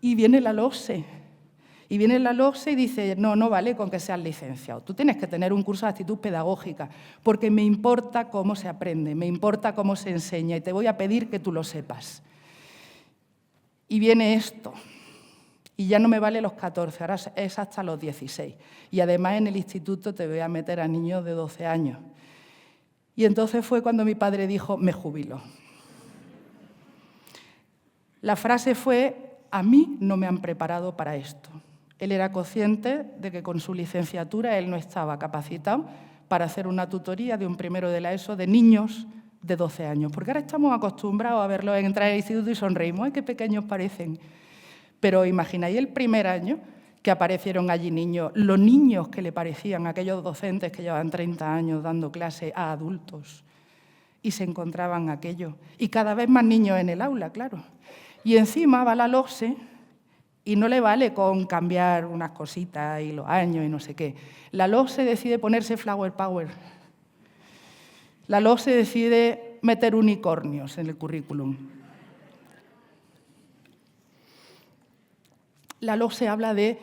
y viene la LOSE. Y viene la LOSE y dice, no vale con que seas licenciado. Tú tienes que tener un curso de actitud pedagógica, porque me importa cómo se aprende, me importa cómo se enseña y te voy a pedir que tú lo sepas. Y viene esto, y ya no me vale los 14, ahora es hasta los 16. Y además en el instituto te voy a meter a niños de 12 años. Y entonces fue cuando mi padre dijo, me jubilo. La frase fue, a mí no me han preparado para esto. Él era consciente de que con su licenciatura él no estaba capacitado para hacer una tutoría de un primero de la ESO de niños de 12 años, porque ahora estamos acostumbrados a verlos entrar al instituto y sonreímos, ¡ay, qué pequeños parecen! Pero imagináis el primer año que aparecieron allí niños, los niños que le parecían a aquellos docentes que llevaban 30 años dando clase a adultos y se encontraban aquello. Y cada vez más niños en el aula, claro. Y encima va la LOSE y no le vale con cambiar unas cositas y los años y no sé qué. La LOSE decide ponerse Flower Power. La LOSE decide meter unicornios en el currículum. La LOSE habla de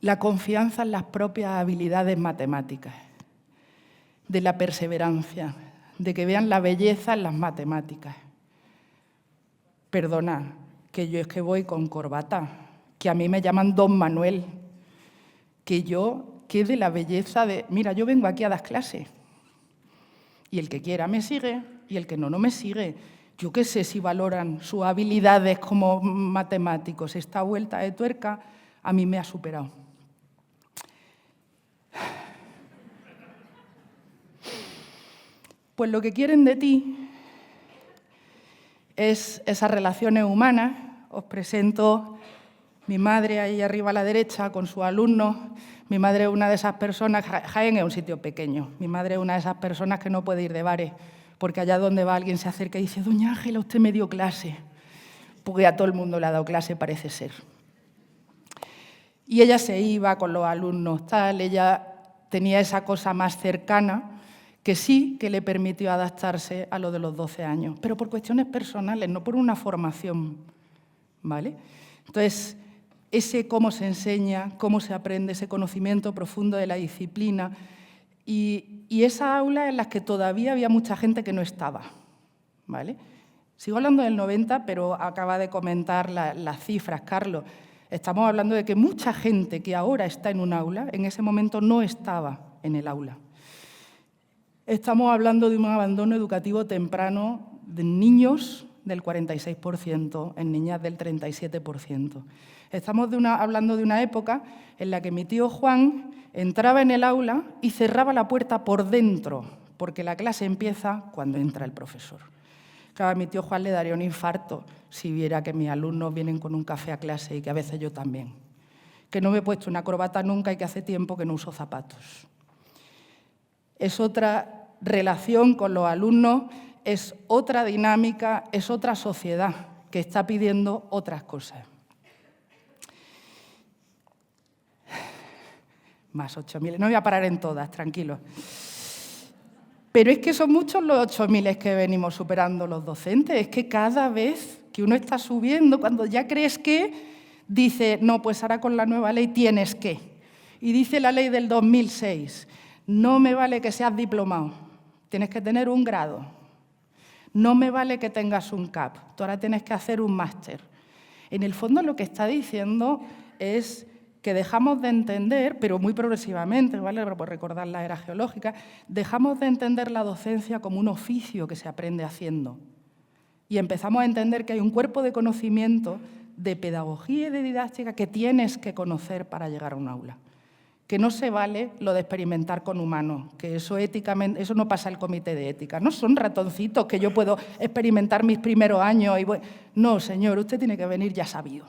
la confianza en las propias habilidades matemáticas, de la perseverancia, de que vean la belleza en las matemáticas. Perdona, que yo es que voy con corbata, que a mí me llaman Don Manuel, que de la belleza de, mira, yo vengo aquí a dar clases. Y el que quiera me sigue, y el que no me sigue. Yo qué sé si valoran sus habilidades como matemáticos. Esta vuelta de tuerca a mí me ha superado. Pues lo que quieren de ti es esas relaciones humanas. Os presento mi madre ahí arriba a la derecha con sus alumnos. Mi madre es una de esas personas, Jaén es un sitio pequeño, mi madre es una de esas personas que no puede ir de bares, porque allá donde va alguien se acerca y dice, doña Ángela, usted me dio clase, porque a todo el mundo le ha dado clase, parece ser. Y ella se iba con los alumnos, tal, ella tenía esa cosa más cercana que sí que le permitió adaptarse a lo de los 12 años, pero por cuestiones personales, no por una formación, ¿vale? Entonces, ese cómo se enseña, cómo se aprende, ese conocimiento profundo de la disciplina y esa aula en las que todavía había mucha gente que no estaba, ¿vale? Sigo hablando del 90, pero acaba de comentar las cifras, Carlos. Estamos hablando de que mucha gente que ahora está en un aula, en ese momento no estaba en el aula. Estamos hablando de un abandono educativo temprano de niños del 46%, en niñas del 37%. Estamos hablando de una época en la que mi tío Juan entraba en el aula y cerraba la puerta por dentro, porque la clase empieza cuando entra el profesor. Claro, a mi tío Juan le daría un infarto si viera que mis alumnos vienen con un café a clase y que a veces yo también. Que no me he puesto una corbata nunca y que hace tiempo que no uso zapatos. Es otra relación con los alumnos, es otra dinámica, es otra sociedad que está pidiendo otras cosas. Más 8.000. No voy a parar en todas, tranquilos. Pero es que son muchos los 8.000 que venimos superando los docentes. Es que cada vez que uno está subiendo, cuando ya crees que, dice, no, pues ahora con la nueva ley tienes que. Y dice la ley del 2006, no me vale que seas diplomado, tienes que tener un grado. No me vale que tengas un CAP, tú ahora tienes que hacer un máster. En el fondo lo que está diciendo es que dejamos de entender, pero muy progresivamente, ¿vale? Por recordar la era geológica, dejamos de entender la docencia como un oficio que se aprende haciendo. Y empezamos a entender que hay un cuerpo de conocimiento, de pedagogía y de didáctica que tienes que conocer para llegar a un aula. Que no se vale lo de experimentar con humanos, que eso éticamente, eso no pasa el comité de ética. No son ratoncitos que yo puedo experimentar mis primeros años y no, señor, usted tiene que venir ya sabido.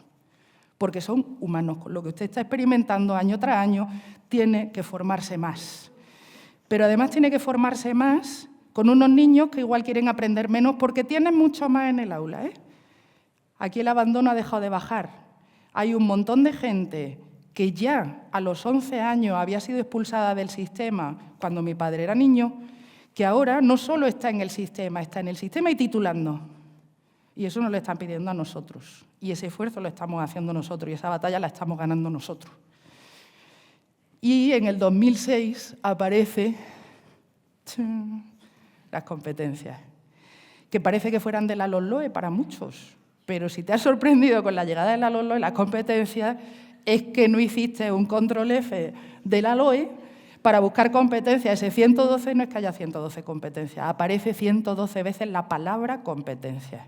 Porque son humanos. Con lo que usted está experimentando año tras año, tiene que formarse más. Pero además tiene que formarse más con unos niños que igual quieren aprender menos porque tienen mucho más en el aula, ¿eh? Aquí el abandono ha dejado de bajar. Hay un montón de gente que ya a los 11 años había sido expulsada del sistema cuando mi padre era niño, que ahora no solo está en el sistema y titulando. Y eso nos lo están pidiendo a nosotros. Y ese esfuerzo lo estamos haciendo nosotros y esa batalla la estamos ganando nosotros. Y en el 2006 aparece las competencias, que parece que fueran de la LOMLOE para muchos. Pero si te has sorprendido con la llegada de la LOMLOE, las competencias, es que no hiciste un control F de la LOE para buscar competencias. Ese 112 no es que haya 112 competencias, aparece 112 veces la palabra competencias.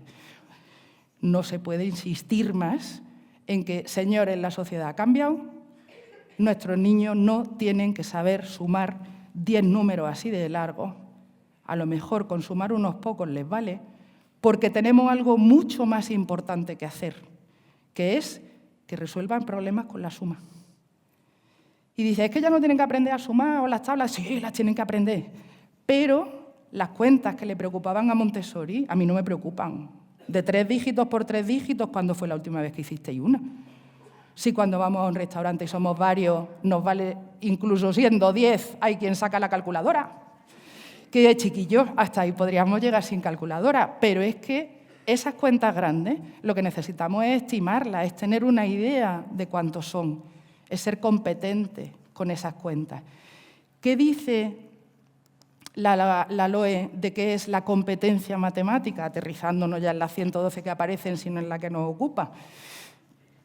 No se puede insistir más en que, señores, la sociedad ha cambiado, nuestros niños no tienen que saber sumar 10 números así de largos, a lo mejor con sumar unos pocos les vale, porque tenemos algo mucho más importante que hacer, que es que resuelvan problemas con la suma. Y dice, es que ya no tienen que aprender a sumar o las tablas, sí, las tienen que aprender, pero las cuentas que le preocupaban a Montessori, a mí no me preocupan. De 3 dígitos por 3 dígitos, ¿cuándo fue la última vez que hicisteis una? Si cuando vamos a un restaurante y somos varios, nos vale, incluso siendo 10, hay quien saca la calculadora. Que chiquillos, hasta ahí podríamos llegar sin calculadora, pero es que esas cuentas grandes, lo que necesitamos es estimarlas, es tener una idea de cuántos son, es ser competente con esas cuentas. ¿Qué dice la LOE de qué es la competencia matemática, aterrizándonos ya en las 112 que aparecen, sino en la que nos ocupa?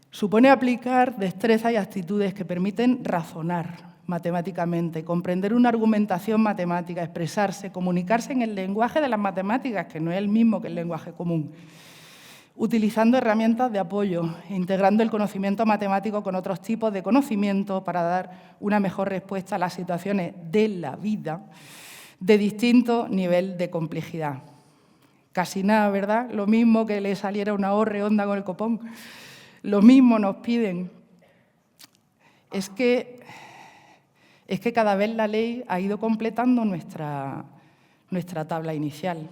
Supone aplicar destrezas y actitudes que permiten razonar matemáticamente, comprender una argumentación matemática, expresarse, comunicarse en el lenguaje de las matemáticas, que no es el mismo que el lenguaje común, utilizando herramientas de apoyo, integrando el conocimiento matemático con otros tipos de conocimiento para dar una mejor respuesta a las situaciones de la vida de distinto nivel de complejidad. Casi nada, ¿verdad? Lo mismo que le saliera una O redonda con el copón. Lo mismo nos piden. Es que cada vez la ley ha ido completando nuestra tabla inicial.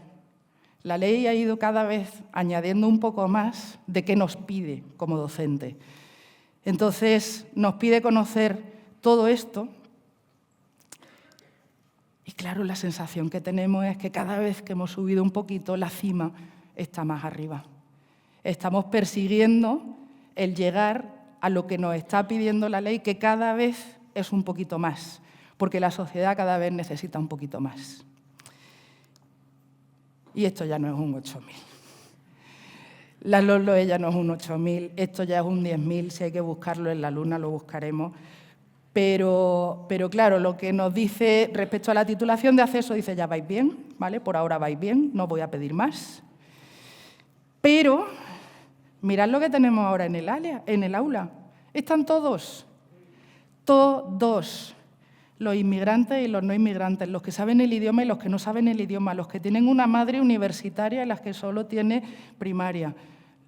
La ley ha ido cada vez añadiendo un poco más de qué nos pide como docente. Entonces, nos pide conocer todo esto. Y claro, la sensación que tenemos es que cada vez que hemos subido un poquito, la cima está más arriba. Estamos persiguiendo el llegar a lo que nos está pidiendo la ley, que cada vez es un poquito más, porque la sociedad cada vez necesita un poquito más. Y esto ya no es un 8.000. La LOMLOE ya no es un 8.000, esto ya es un 10.000, si hay que buscarlo en la luna lo buscaremos. Pero claro, lo que nos dice respecto a la titulación de acceso, dice ya vais bien, ¿vale? Por ahora vais bien, no voy a pedir más. Pero Mirad lo que tenemos ahora en el aula. Están todos. Todos. Los inmigrantes y los no inmigrantes, los que saben el idioma y los que no saben el idioma, los que tienen una madre universitaria y las que solo tiene primaria,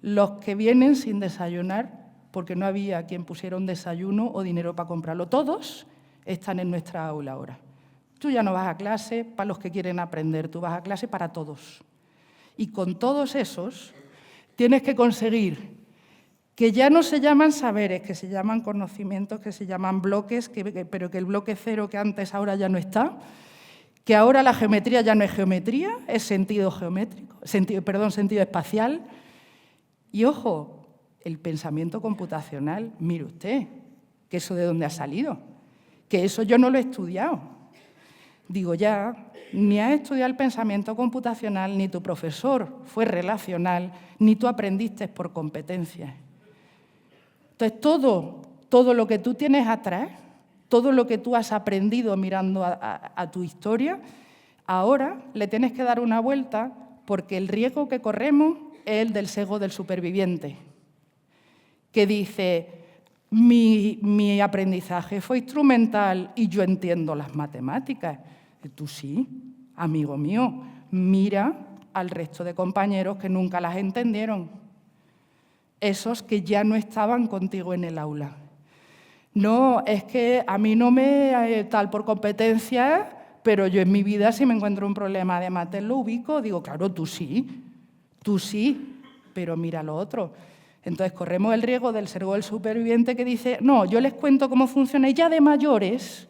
los que vienen sin desayunar porque no había quien pusiera un desayuno o dinero para comprarlo. Todos están en nuestra aula ahora. Tú ya no vas a clase para los que quieren aprender, tú vas a clase para todos. Y con todos esos tienes que conseguir que ya no se llaman saberes, que se llaman conocimientos, que se llaman bloques, pero que el bloque cero que antes ahora ya no está, que ahora la geometría ya no es geometría, es sentido geométrico, sentido espacial. Y ojo, el pensamiento computacional, mire usted, que eso de dónde ha salido, que eso yo no lo he estudiado. Digo ya, ni has estudiado el pensamiento computacional, ni tu profesor fue relacional, ni tú aprendiste por competencias. Entonces, todo lo que tú tienes atrás, todo lo que tú has aprendido mirando a tu historia, ahora le tienes que dar una vuelta porque el riesgo que corremos es el del sesgo del superviviente, que dice, mi aprendizaje fue instrumental y yo entiendo las matemáticas. Y tú sí, amigo mío, mira al resto de compañeros que nunca las entendieron. Esos que ya no estaban contigo en el aula. No, es que a mí no me tal por competencia, pero yo en mi vida si me encuentro un problema de mates lo ubico. Digo, claro, tú sí, pero mira lo otro. Entonces corremos el riesgo del sesgo del superviviente que dice, no, yo les cuento cómo funciona y ya de mayores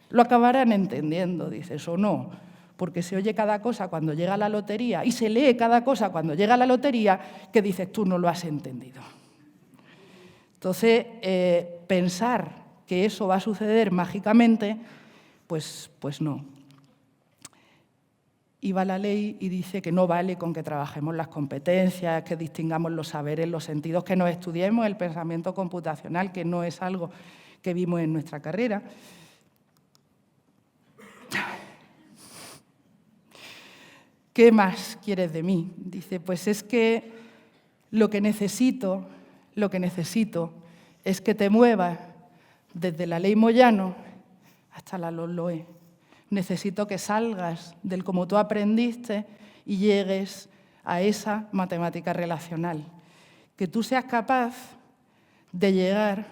lo acabarán entendiendo. Dices, o no, porque se oye cada cosa cuando llega la lotería y se lee cada cosa cuando llega la lotería que dices, tú no lo has entendido. Entonces, pensar que eso va a suceder mágicamente, pues no. Y va la ley y dice que no vale con que trabajemos las competencias, que distingamos los saberes, los sentidos, que nos estudiemos el pensamiento computacional, que no es algo que vimos en nuestra carrera. ¿Qué más quieres de mí? Dice, pues es que lo que necesito es que te muevas desde la ley Moyano hasta la LOE. Necesito que salgas del como tú aprendiste y llegues a esa matemática relacional. Que tú seas capaz de llegar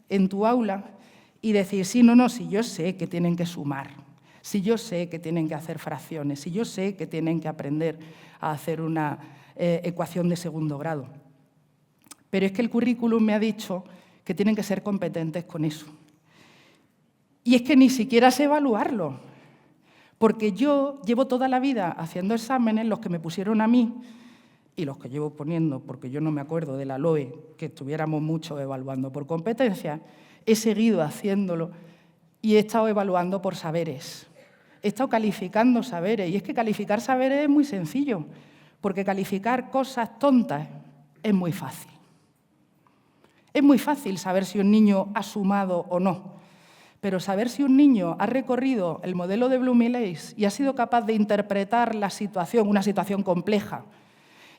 en tu aula y decir, sí, no, si yo sé que tienen que sumar, si yo sé que tienen que hacer fracciones, si yo sé que tienen que aprender a hacer una ecuación de segundo grado. Pero es que el currículum me ha dicho que tienen que ser competentes con eso. Y es que ni siquiera sé evaluarlo, porque yo llevo toda la vida haciendo exámenes, los que me pusieron a mí y los que llevo poniendo, porque yo no me acuerdo de la LOE, que estuviéramos mucho evaluando por competencia, he seguido haciéndolo y he estado evaluando por saberes. He estado calificando saberes, y es que calificar saberes es muy sencillo, porque calificar cosas tontas es muy fácil. Es muy fácil saber si un niño ha sumado o no, pero saber si un niño ha recorrido el modelo de Bloom y Leys y ha sido capaz de interpretar la situación, una situación compleja,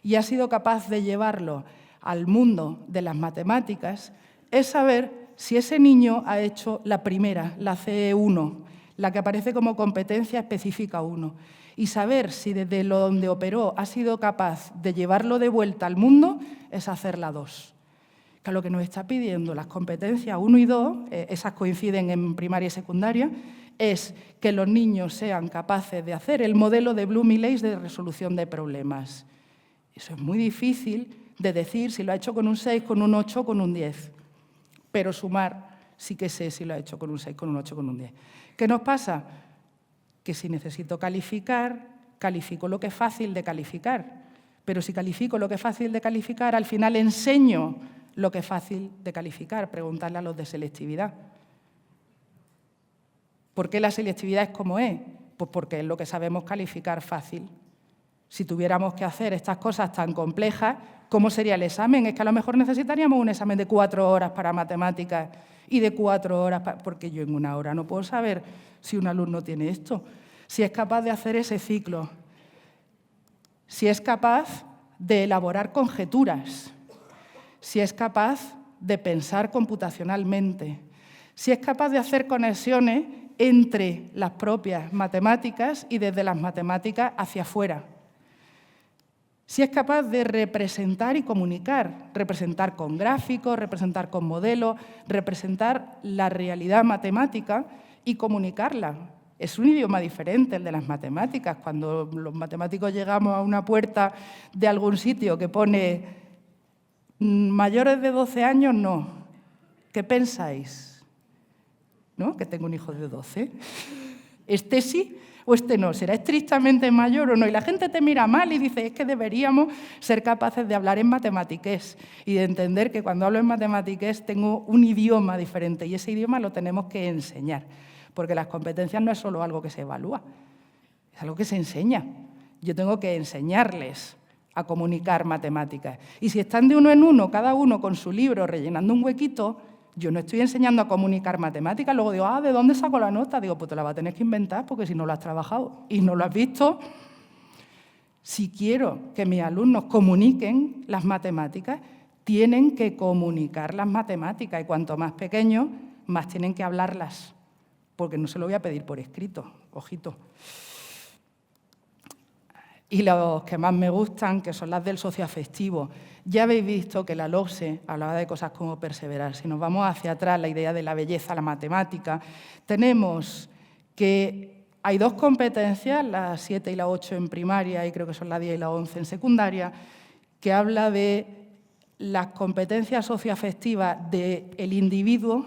y ha sido capaz de llevarlo al mundo de las matemáticas, es saber si ese niño ha hecho la primera, la CE1, la que aparece como competencia específica 1, y saber si desde lo donde operó ha sido capaz de llevarlo de vuelta al mundo es hacer la 2. Que lo que nos está pidiendo las competencias 1 y 2, esas coinciden en primaria y secundaria, es que los niños sean capaces de hacer el modelo de Bloom y Leys de resolución de problemas. Eso es muy difícil de decir si lo ha hecho con un 6, con un 8, con un 10. Pero sumar sí que sé si lo ha hecho con un 6, con un 8, con un 10. ¿Qué nos pasa? Que si necesito calificar, califico lo que es fácil de calificar. Pero si califico lo que es fácil de calificar, al final enseño lo que es fácil de calificar. Preguntarle a los de selectividad. ¿Por qué la selectividad es como es? Pues porque es lo que sabemos calificar fácil. Si tuviéramos que hacer estas cosas tan complejas, ¿cómo sería el examen? Es que a lo mejor necesitaríamos un examen de 4 horas para matemáticas y de 4 horas porque yo en 1 hora no puedo saber si un alumno tiene esto. Si es capaz de hacer ese ciclo, si es capaz de elaborar conjeturas, si es capaz de pensar computacionalmente, si es capaz de hacer conexiones entre las propias matemáticas y desde las matemáticas hacia afuera. Si es capaz de representar y comunicar, representar con gráficos, representar con modelos, representar la realidad matemática y comunicarla. Es un idioma diferente el de las matemáticas. Cuando los matemáticos llegamos a una puerta de algún sitio que pone mayores de 12 años, no. ¿Qué pensáis? ¿No? Que tengo un hijo de 12. ¿Este sí o este no? ¿Será estrictamente mayor o no? Y la gente te mira mal y dice, es que deberíamos ser capaces de hablar en matematiqués y de entender que cuando hablo en matematiqués tengo un idioma diferente y ese idioma lo tenemos que enseñar, porque las competencias no es solo algo que se evalúa, es algo que se enseña. Yo tengo que enseñarles a comunicar matemáticas. Y si están de uno en uno, cada uno con su libro rellenando un huequito, yo no estoy enseñando a comunicar matemáticas, luego digo, ¿de dónde saco la nota? Digo, pues te la vas a tener que inventar porque si no lo has trabajado y no lo has visto. Si quiero que mis alumnos comuniquen las matemáticas, tienen que comunicar las matemáticas y cuanto más pequeños, más tienen que hablarlas, porque no se lo voy a pedir por escrito, ojito. Y los que más me gustan, que son las del socioafectivo. Ya habéis visto que la LOCSE hablaba de cosas como perseverar. Si nos vamos hacia atrás, la idea de la belleza, la matemática, tenemos que hay dos competencias, la 7 y la 8 en primaria, y creo que son la 10 y la 11 en secundaria, que habla de las competencias socioafectivas del individuo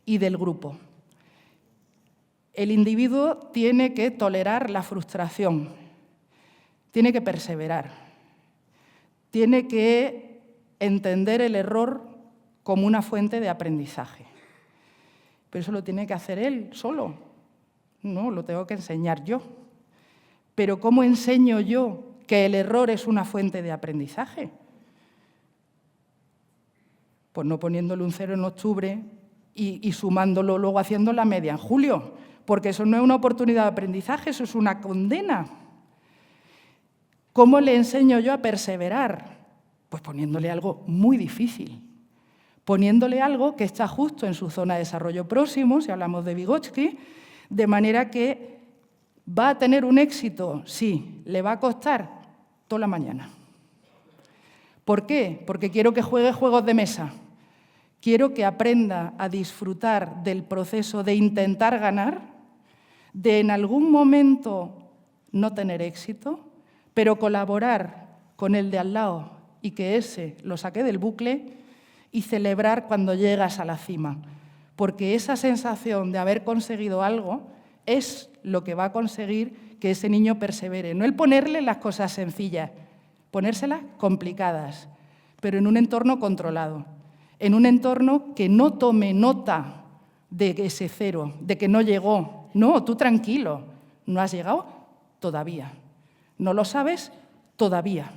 y del grupo. El individuo tiene que tolerar la frustración, tiene que perseverar, tiene que entender el error como una fuente de aprendizaje. Pero eso lo tiene que hacer él solo, no, lo tengo que enseñar yo. Pero ¿cómo enseño yo que el error es una fuente de aprendizaje? Pues no poniéndole un 0 en octubre y sumándolo luego haciendo la media en julio, porque eso no es una oportunidad de aprendizaje, eso es una condena. ¿Cómo le enseño yo a perseverar? Pues poniéndole algo muy difícil, poniéndole algo que está justo en su zona de desarrollo próximo, si hablamos de Vygotsky, de manera que va a tener un éxito, sí, le va a costar toda la mañana. ¿Por qué? Porque quiero que juegue juegos de mesa, quiero que aprenda a disfrutar del proceso de intentar ganar, de en algún momento no tener éxito, pero colaborar con el de al lado y que ese lo saque del bucle y celebrar cuando llegas a la cima. Porque esa sensación de haber conseguido algo es lo que va a conseguir que ese niño persevere. No el ponerle las cosas sencillas, ponérselas complicadas, pero en un entorno controlado, en un entorno que no tome nota de ese 0, de que no llegó. No, tú tranquilo, no has llegado todavía. ¿No lo sabes? Todavía.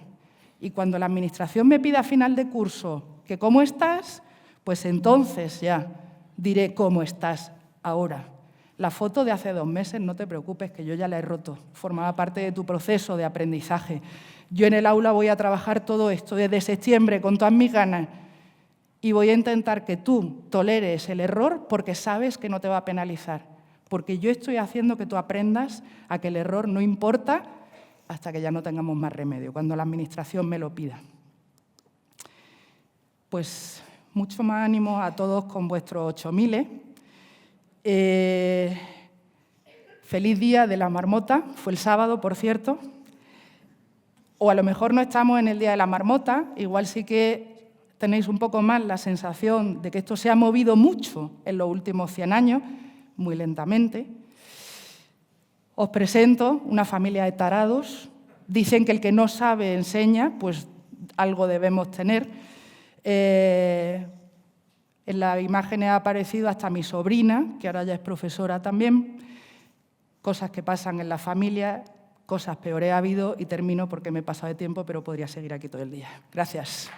Y cuando la administración me pida a final de curso que cómo estás, pues entonces ya diré cómo estás ahora. La foto de hace 2 meses, no te preocupes, que yo ya la he roto. Formaba parte de tu proceso de aprendizaje. Yo en el aula voy a trabajar todo esto desde septiembre con todas mis ganas y voy a intentar que tú toleres el error porque sabes que no te va a penalizar. Porque yo estoy haciendo que tú aprendas a que el error no importa hasta que ya no tengamos más remedio, cuando la administración me lo pida. Pues mucho más ánimo a todos con vuestros 8000. Feliz día de la marmota, fue el sábado, por cierto. O a lo mejor no estamos en el día de la marmota, igual sí que tenéis un poco más la sensación de que esto se ha movido mucho en los últimos 100 años, muy lentamente. Os presento una familia de tarados. Dicen que el que no sabe enseña, pues algo debemos tener. En la imagen ha aparecido hasta mi sobrina, que ahora ya es profesora también. Cosas que pasan en la familia, cosas peores ha habido y termino porque me he pasado de tiempo, pero podría seguir aquí todo el día. Gracias.